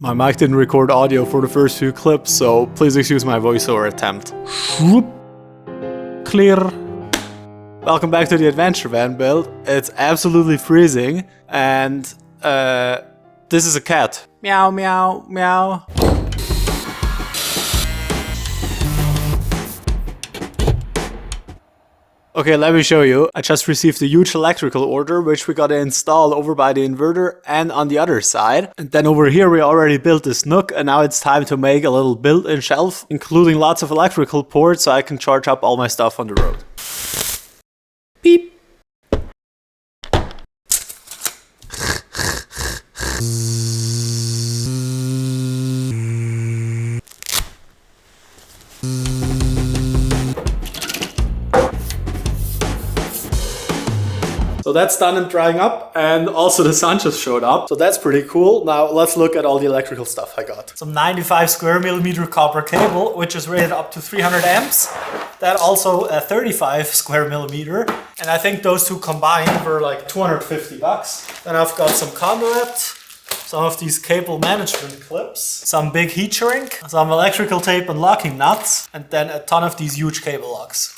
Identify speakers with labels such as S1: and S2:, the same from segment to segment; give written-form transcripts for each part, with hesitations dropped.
S1: My mic didn't record audio for the first few clips, so please excuse my voiceover attempt. Clear. Welcome back to the adventure van build. It's absolutely freezing, and this is a cat. Meow, meow, meow. Okay, let me show you. I just received a huge electrical order, which we gotta install over by the inverter and on the other side. And then over here we already built this nook, and now it's time to make a little built-in shelf, including lots of electrical ports so I can charge up all my stuff on the road. Beep. So that's done and drying up, and also the sun just showed up. So that's pretty cool. Now let's look at all the electrical stuff I got. Some 95 square millimeter copper cable, which is rated up to 300 amps. That also a 35 square millimeter. And I think those two combined were like 250 bucks. Then I've got some conduit, some of these cable management clips, some big heat shrink, some electrical tape and locking nuts, and then a ton of these huge cable locks.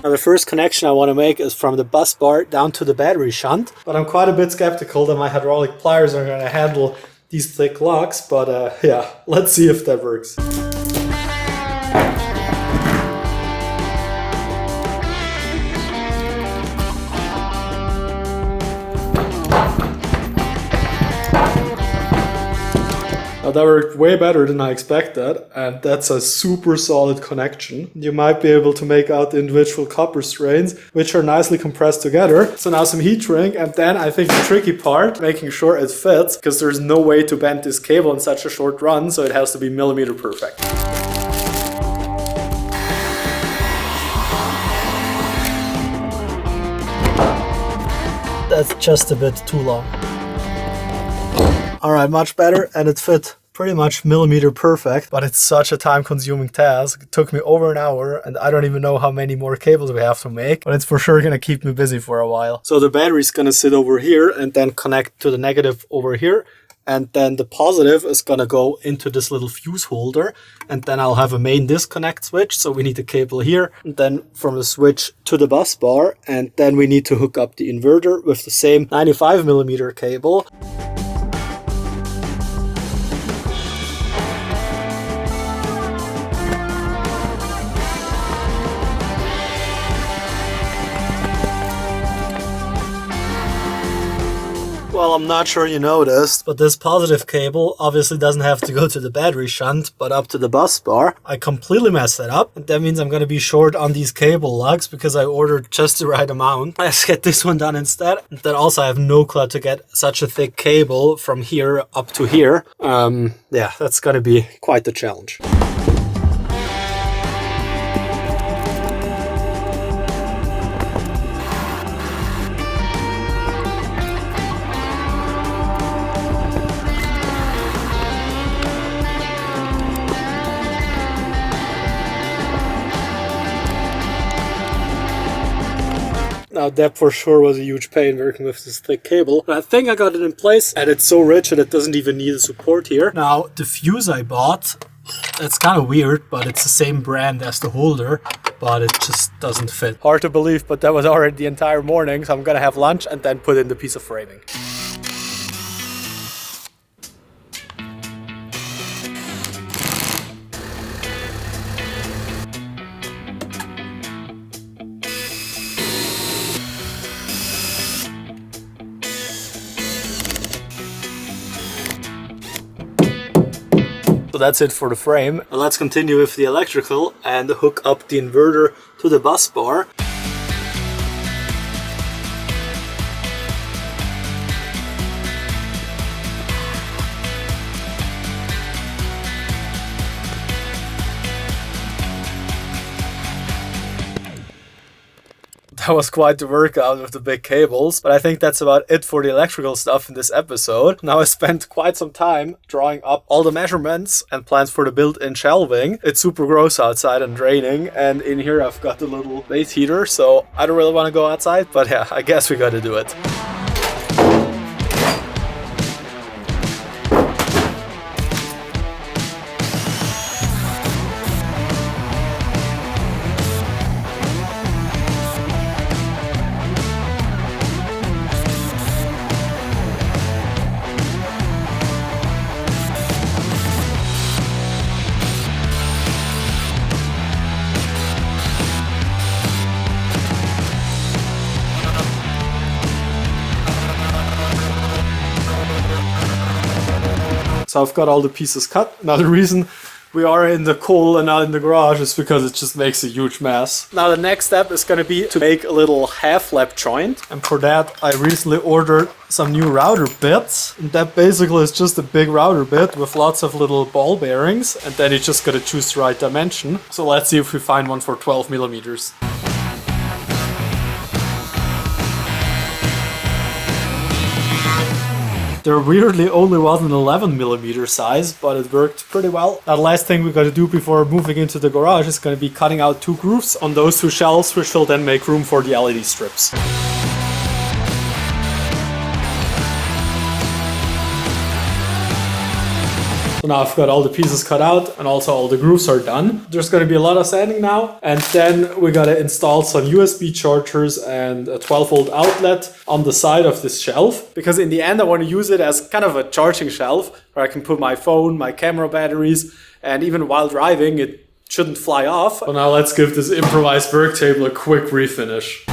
S1: Now the first connection I want to make is from the bus bar down to the battery shunt, but I'm quite a bit skeptical that my hydraulic pliers are going to handle these thick locks, but yeah, let's see if that works. Now that worked way better than I expected, and that's a super solid connection. You might be able to make out the individual copper strands, which are nicely compressed together. So now some heat shrink, and then I think the tricky part, making sure it fits, because there's no way to bend this cable in such a short run, so it has to be millimeter perfect. That's just a bit too long. Alright, much better, and it fit pretty much millimeter perfect, but it's such a time-consuming task. It took me over an hour, and I don't even know how many more cables we have to make, but it's for sure gonna keep me busy for a while. So the battery's gonna sit over here and then connect to the negative over here, and then the positive is gonna go into this little fuse holder, and then I'll have a main disconnect switch, so we need a cable here, and then from the switch to the bus bar, and then we need to hook up the inverter with the same 95 millimeter cable. Well, I'm not sure you noticed, but this positive cable obviously doesn't have to go to the battery shunt, but up to the bus bar. I completely messed that up, and that means I'm going to be short on these cable lugs because I ordered just the right amount. Let's get this one done instead. And then also I have no clue to get such a thick cable from here up to here. Yeah, that's going to be quite the challenge. Now that for sure was a huge pain working with this thick cable, but I think I got it in place, and it's so rich that it doesn't even need a support here. Now the fuse I bought, it's kind of weird, but it's the same brand as the holder, but it just doesn't fit. Hard to believe, but that was already the entire morning, so I'm gonna have lunch and then put in the piece of framing. So that's it for the frame. Now let's continue with the electrical and hook up the inverter to the bus bar. That was quite the workout with the big cables, but I think that's about it for the electrical stuff in this episode. Now I spent quite some time drawing up all the measurements and plans for the built-in shelving. It's super gross outside and draining, and in here I've got the little base heater, so I don't really want to go outside, but yeah, I guess we gotta do it. So I've got all the pieces cut. Now the reason we are in the coal and not in the garage is because it just makes a huge mess. Now the next step is going to be to make a little half lap joint. And for that I recently ordered some new router bits. And that basically is just a big router bit with lots of little ball bearings. And then you just got to choose the right dimension. So let's see if we find one for 12 millimeters. There weirdly only was an 11mm size, but it worked pretty well. Now the last thing we gotta do before moving into the garage is gonna be cutting out 2 grooves on those 2 shelves, which will then make room for the LED strips. So now I've got all the pieces cut out and also all the grooves are done. There's going to be a lot of sanding now, and then we got to install some USB chargers and a 12-volt outlet on the side of this shelf, because in the end I want to use it as kind of a charging shelf where I can put my phone, my camera batteries, and even while driving it shouldn't fly off. So now let's give this improvised work table a quick refinish.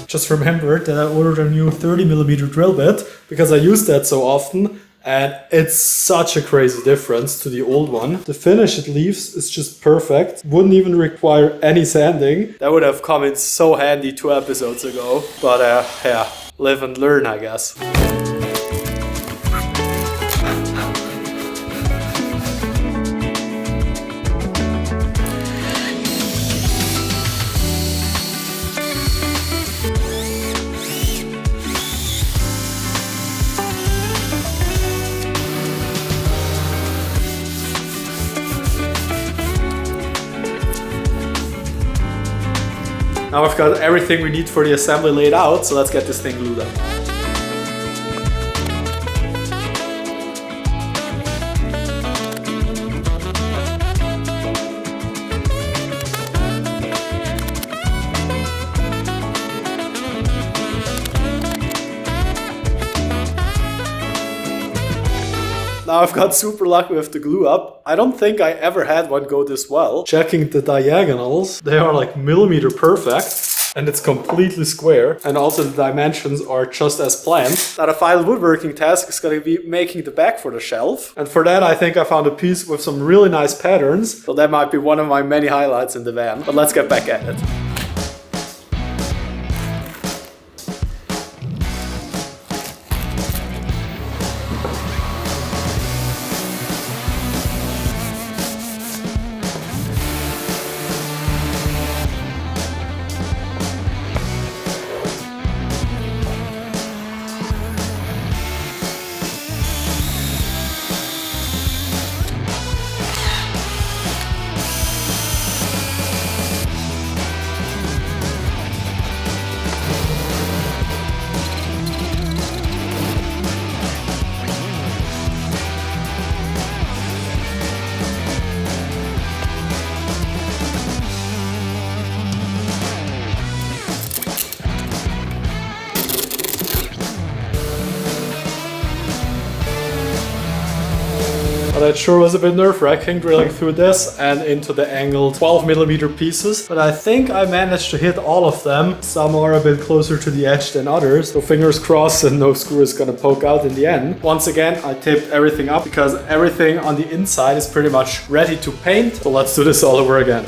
S1: Just remembered that I ordered a new 30mm drill bit because I use that so often, and it's such a crazy difference to the old one. The finish it leaves is just perfect. Wouldn't even require any sanding. That would have come in so handy 2 episodes ago. But yeah, live and learn, I guess. Now we've got everything we need for the assembly laid out, so let's get this thing glued up. Now I've got super lucky with the glue up. I don't think I ever had one go this well. Checking the diagonals, they are like millimeter perfect. And it's completely square. And also the dimensions are just as planned. Now the final woodworking task is going to be making the back for the shelf. And for that I think I found a piece with some really nice patterns. So that might be one of my many highlights in the van. But let's get back at it. But it sure was a bit nerve-wracking drilling through this and into the angled 12mm pieces. But I think I managed to hit all of them. Some are a bit closer to the edge than others. So fingers crossed and no screw is gonna poke out in the end. Once again, I taped everything up because everything on the inside is pretty much ready to paint. So let's do this all over again.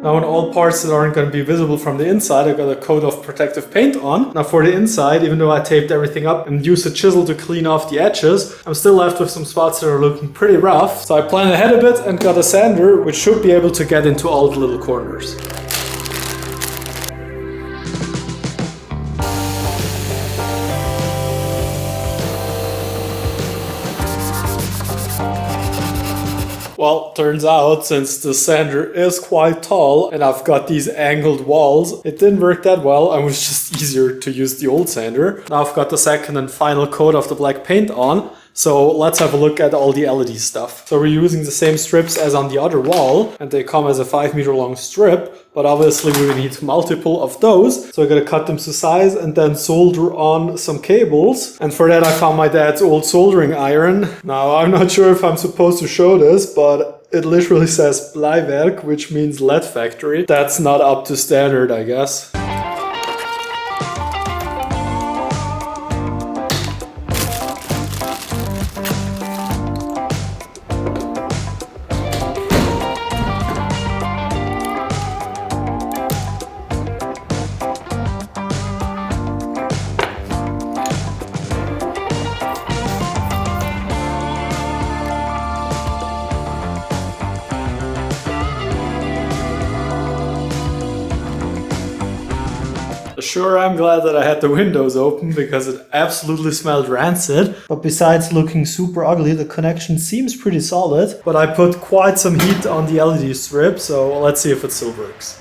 S1: Now on all parts that aren't going to be visible from the inside, I got a coat of protective paint on. Now for the inside, even though I taped everything up and used a chisel to clean off the edges, I'm still left with some spots that are looking pretty rough. So I planned ahead a bit and got a sander, which should be able to get into all the little corners. Well, turns out, since the sander is quite tall and I've got these angled walls, it didn't work that well and was just easier to use the old sander. Now I've got the second and final coat of the black paint on. So let's have a look at all the LED stuff. So we're using the same strips as on the other wall, and they come as a 5-meter long strip, but obviously we need multiple of those. So I gotta cut them to size and then solder on some cables. And for that I found my dad's old soldering iron. Now I'm not sure if I'm supposed to show this, but it literally says Bleiwerk, which means lead factory. That's not up to standard, I guess. Sure, I'm glad that I had the windows open because it absolutely smelled rancid. But besides looking super ugly, the connection seems pretty solid. But I put quite some heat on the LED strip, so let's see if it still works.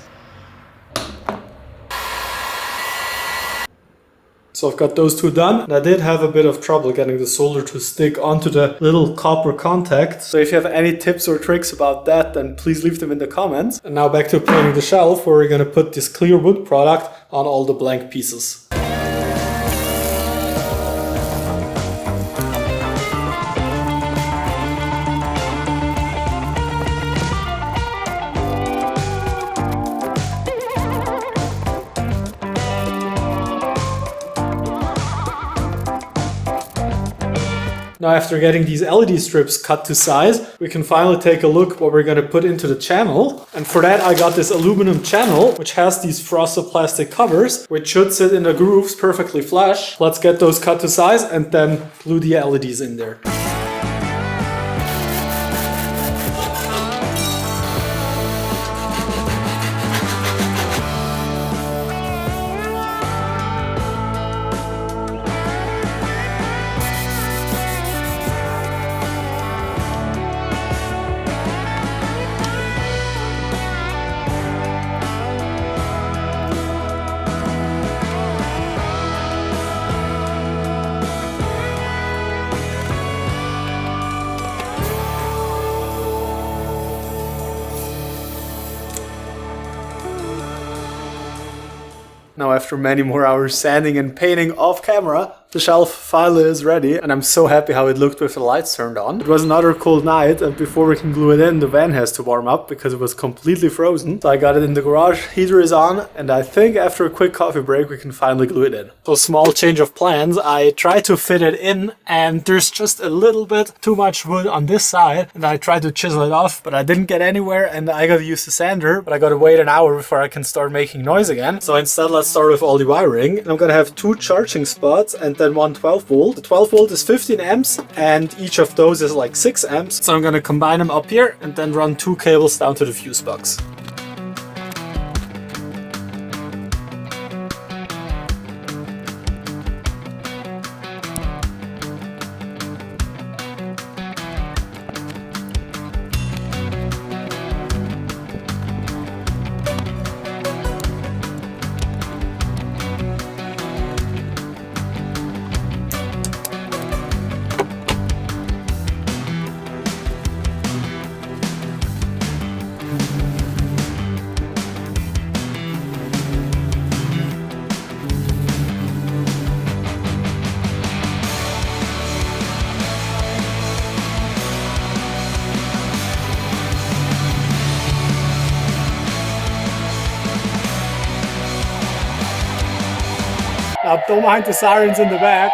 S1: So I've got those two done, and I did have a bit of trouble getting the solder to stick onto the little copper contact. So if you have any tips or tricks about that, then please leave them in the comments. And now back to painting the shelf, where we're going to put this clear wood product on all the blank pieces. Now after getting these LED strips cut to size, we can finally take a look what we're going to put into the channel. And for that I got this aluminum channel, which has these frosted plastic covers, which should sit in the grooves perfectly flush. Let's get those cut to size and then glue the LEDs in there. Now after many more hours sanding and painting off camera, The shelf finally is ready, and I'm so happy how it looked with the lights turned on. It was another cold night, and before we can glue it in, the van has to warm up because it was completely frozen. So I got it in the garage, heater is on, and I think after a quick coffee break we can finally glue it in. So small change of plans. I tried to fit it in, and there's just a little bit too much wood on this side, and I tried to chisel it off, but I didn't get anywhere, and I gotta use the sander, but I gotta wait an hour before I can start making noise again. So instead, let's start with all the wiring. I'm gonna have 2 charging spots and then one 12 volt. The 12 volt is 15 amps and each of those is like 6 amps. So I'm gonna combine them up here and then run 2 cables down to the fuse box. Now don't mind the sirens in the back.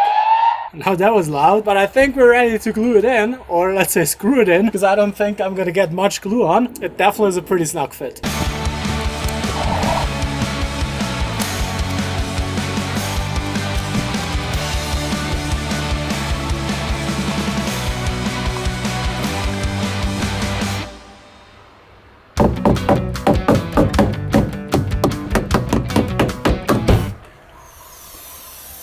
S1: Now that was loud, but I think we're ready to glue it in, or let's say screw it in, because I don't think I'm gonna get much glue on. It definitely is a pretty snug fit.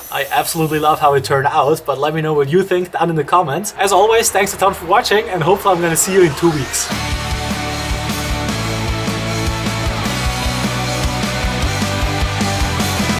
S1: I absolutely love how it turned out, but let me know what you think down in the comments. As always, thanks a ton for watching, and hopefully I'm gonna see you in 2 weeks.